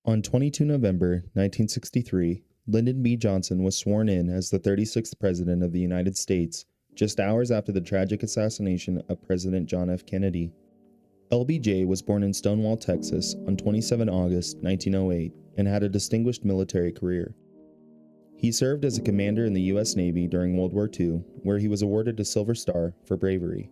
On 22 November 1963, Lyndon B. Johnson was sworn in as the 36th President of the United States, just hours after the tragic assassination of President John F. Kennedy. LBJ was born in Stonewall, Texas on 27 August 1908 and had a distinguished military career. He served as a commander in the U.S. Navy during World War II, where he was awarded a Silver Star for bravery.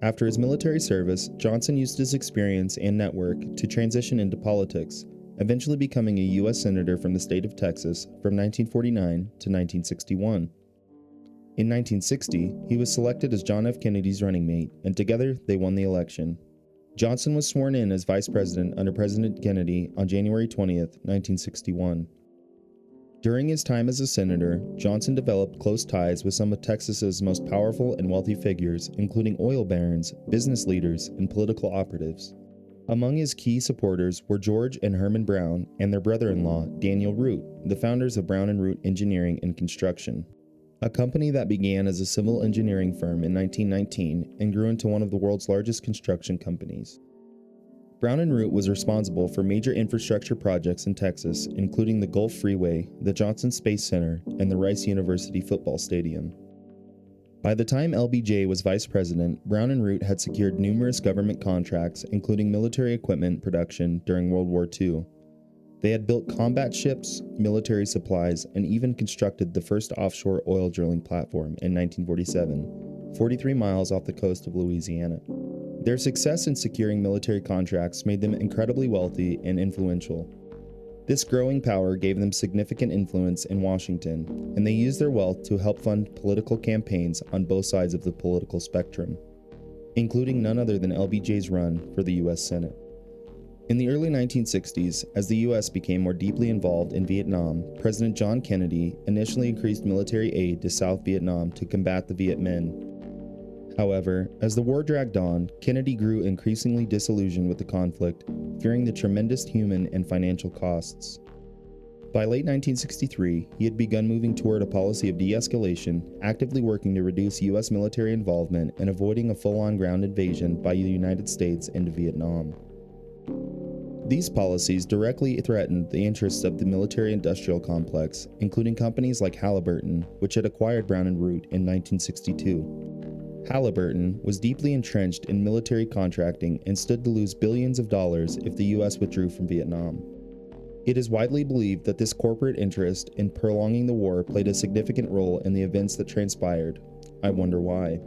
After his military service, Johnson used his experience and network to transition into politics, eventually becoming a U.S. Senator from the state of Texas from 1949 to 1961. In 1960, he was selected as John F. Kennedy's running mate, and together they won the election. Johnson was sworn in as Vice President under President Kennedy on January 20, 1961. During his time as a senator, Johnson developed close ties with some of Texas's most powerful and wealthy figures, including oil barons, business leaders, and political operatives. Among his key supporters were George and Herman Brown and their brother-in-law, Daniel Root, the founders of Brown & Root Engineering and Construction, a company that began as a civil engineering firm in 1919 and grew into one of the world's largest construction companies. Brown & Root was responsible for major infrastructure projects in Texas, including the Gulf Freeway, the Johnson Space Center, and the Rice University Football Stadium. By the time LBJ was vice president, Brown & Root had secured numerous government contracts, including military equipment production during World War II. They had built combat ships, military supplies, and even constructed the first offshore oil drilling platform in 1947, 43 miles off the coast of Louisiana. Their success in securing military contracts made them incredibly wealthy and influential. This growing power gave them significant influence in Washington, and they used their wealth to help fund political campaigns on both sides of the political spectrum, including none other than LBJ's run for the U.S. Senate. In the early 1960s, as the U.S. became more deeply involved in Vietnam, President John Kennedy initially increased military aid to South Vietnam to combat the Viet Minh. However, as the war dragged on, Kennedy grew increasingly disillusioned with the conflict, fearing the tremendous human and financial costs. By late 1963, he had begun moving toward a policy of de-escalation, actively working to reduce U.S. military involvement and avoiding a full-on ground invasion by the United States into Vietnam. These policies directly threatened the interests of the military-industrial complex, including companies like Halliburton, which had acquired Brown & Root in 1962. Halliburton was deeply entrenched in military contracting and stood to lose billions of dollars if the U.S. withdrew from Vietnam. It is widely believed that this corporate interest in prolonging the war played a significant role in the events that transpired. I wonder why.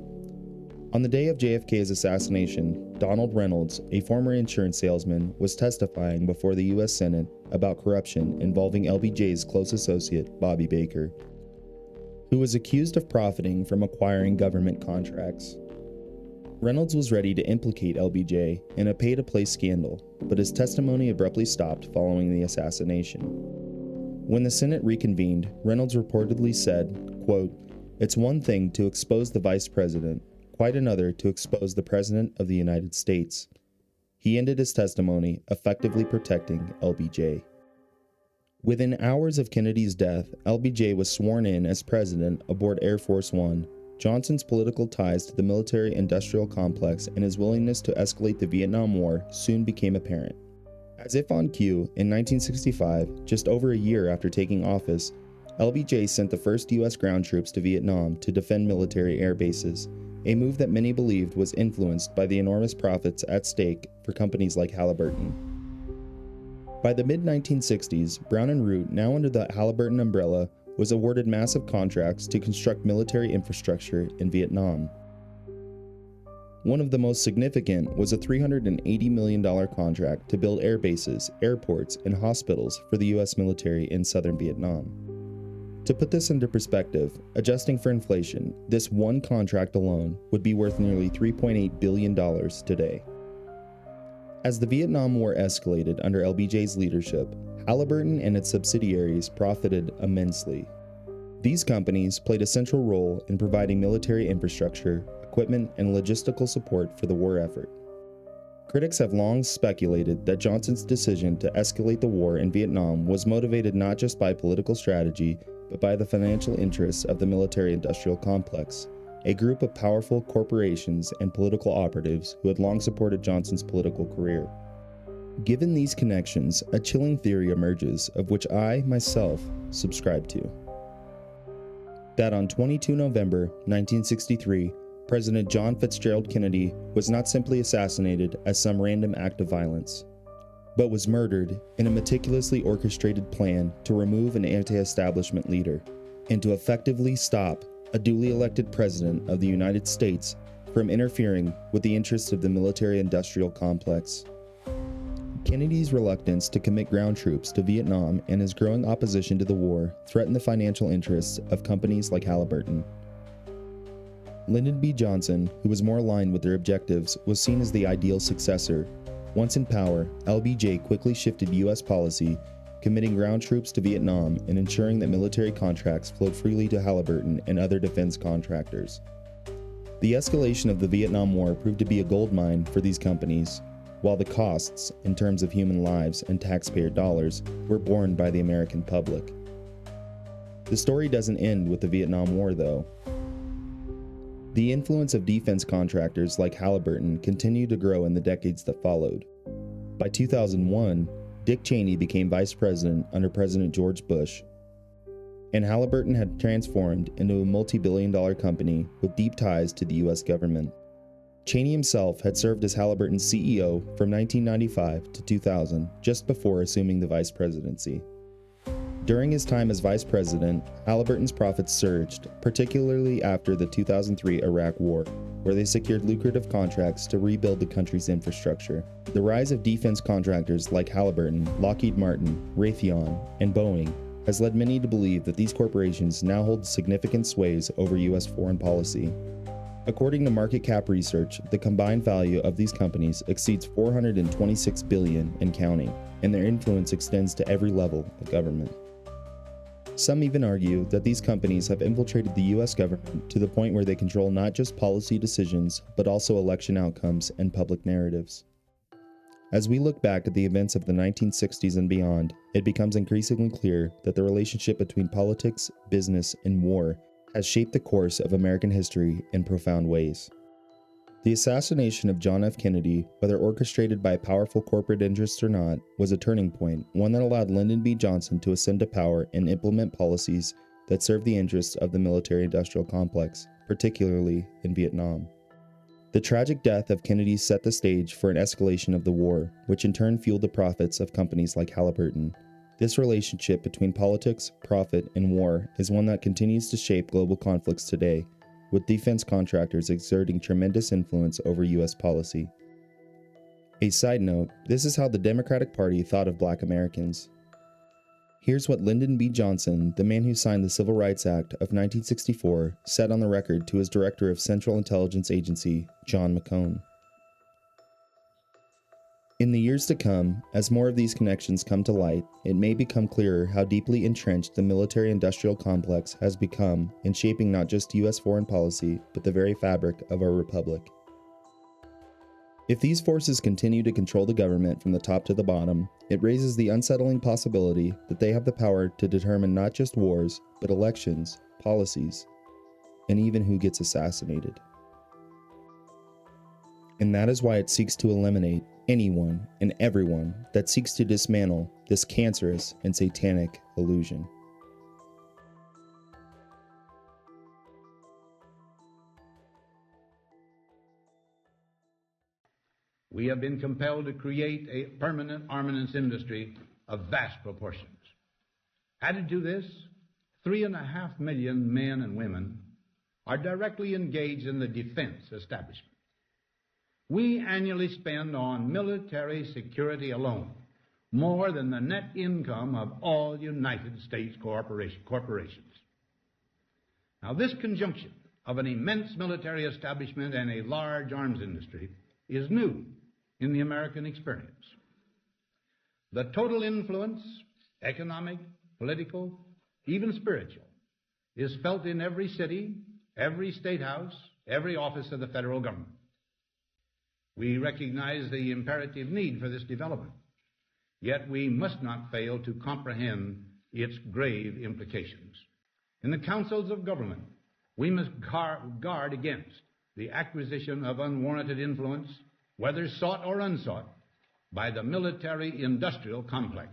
On the day of JFK's assassination, Donald Reynolds, a former insurance salesman, was testifying before the U.S. Senate about corruption involving LBJ's close associate, Bobby Baker, who was accused of profiting from acquiring government contracts. Reynolds was ready to implicate LBJ in a pay-to-play scandal, but his testimony abruptly stopped following the assassination. When the Senate reconvened, Reynolds reportedly said, quote, "It's one thing to expose the vice president, quite another to expose the president of the United States." He ended his testimony, effectively protecting LBJ. Within hours of Kennedy's death, LBJ was sworn in as president aboard Air Force One. Johnson's political ties to the military-industrial complex and his willingness to escalate the Vietnam War soon became apparent. As if on cue, in 1965, just over a year after taking office, LBJ sent the first U.S. ground troops to Vietnam to defend military air bases, a move that many believed was influenced by the enormous profits at stake for companies like Halliburton. By the mid-1960s, Brown & Root, now under the Halliburton umbrella, was awarded massive contracts to construct military infrastructure in Vietnam. One of the most significant was a $380 million contract to build air bases, airports, and hospitals for the U.S. military in southern Vietnam. To put this into perspective, adjusting for inflation, this one contract alone would be worth nearly $3.8 billion today. As the Vietnam War escalated under LBJ's leadership, Halliburton and its subsidiaries profited immensely. These companies played a central role in providing military infrastructure, equipment, and logistical support for the war effort. Critics have long speculated that Johnson's decision to escalate the war in Vietnam was motivated not just by political strategy, but by the financial interests of the military-industrial complex, a group of powerful corporations and political operatives who had long supported Johnson's political career. Given these connections, a chilling theory emerges of which I, myself, subscribe to. That on 22 November 1963, President John Fitzgerald Kennedy was not simply assassinated as some random act of violence, but was murdered in a meticulously orchestrated plan to remove an anti-establishment leader and to effectively stop a duly elected president of the United States from interfering with the interests of the military-industrial complex. Kennedy's reluctance to commit ground troops to Vietnam and his growing opposition to the war threatened the financial interests of companies like Halliburton. Lyndon B. Johnson, who was more aligned with their objectives, was seen as the ideal successor. Once in power, LBJ quickly shifted U.S. policy, committing ground troops to Vietnam and ensuring that military contracts flowed freely to Halliburton and other defense contractors. The escalation of the Vietnam War proved to be a goldmine for these companies, while the costs, in terms of human lives and taxpayer dollars, were borne by the American public. The story doesn't end with the Vietnam War, though. The influence of defense contractors like Halliburton continued to grow in the decades that followed. By 2001, Dick Cheney became vice president under President George Bush, and Halliburton had transformed into a multi-billion-dollar company with deep ties to the U.S. government. Cheney himself had served as Halliburton's CEO from 1995 to 2000, just before assuming the vice presidency. During his time as vice president, Halliburton's profits surged, particularly after the 2003 Iraq War, where they secured lucrative contracts to rebuild the country's infrastructure. The rise of defense contractors like Halliburton, Lockheed Martin, Raytheon, and Boeing has led many to believe that these corporations now hold significant sways over U.S. foreign policy. According to market cap research, the combined value of these companies exceeds $426 billion and counting, and their influence extends to every level of government. Some even argue that these companies have infiltrated the U.S. government to the point where they control not just policy decisions, but also election outcomes and public narratives. As we look back at the events of the 1960s and beyond, it becomes increasingly clear that the relationship between politics, business, and war has shaped the course of American history in profound ways. The assassination of John F. Kennedy, whether orchestrated by powerful corporate interests or not, was a turning point, one that allowed Lyndon B. Johnson to ascend to power and implement policies that served the interests of the military-industrial complex, particularly in Vietnam. The tragic death of Kennedy set the stage for an escalation of the war, which in turn fueled the profits of companies like Halliburton. This relationship between politics, profit, and war is one that continues to shape global conflicts today, with defense contractors exerting tremendous influence over U.S. policy. A side note, this is how the Democratic Party thought of Black Americans. Here's what Lyndon B. Johnson, the man who signed the Civil Rights Act of 1964, said on the record to his director of Central Intelligence Agency, John McCone. In the years to come, as more of these connections come to light, it may become clearer how deeply entrenched the military-industrial complex has become in shaping not just U.S. foreign policy, but the very fabric of our republic. If these forces continue to control the government from the top to the bottom, it raises the unsettling possibility that they have the power to determine not just wars, but elections, policies, and even who gets assassinated. And that is why it seeks to eliminate anyone and everyone that seeks to dismantle this cancerous and satanic illusion. We have been compelled to create a permanent armaments industry of vast proportions. Added to this, 3.5 million men and women are directly engaged in the defense establishment. We annually spend on military security alone more than the net income of all United States corporations. Now, this conjunction of an immense military establishment and a large arms industry is new in the American experience. The total influence, economic, political, even spiritual, is felt in every city, every state house, every office of the federal government. We recognize the imperative need for this development, yet we must not fail to comprehend its grave implications. In the councils of government, we must guard against the acquisition of unwarranted influence, whether sought or unsought, by the military-industrial complex.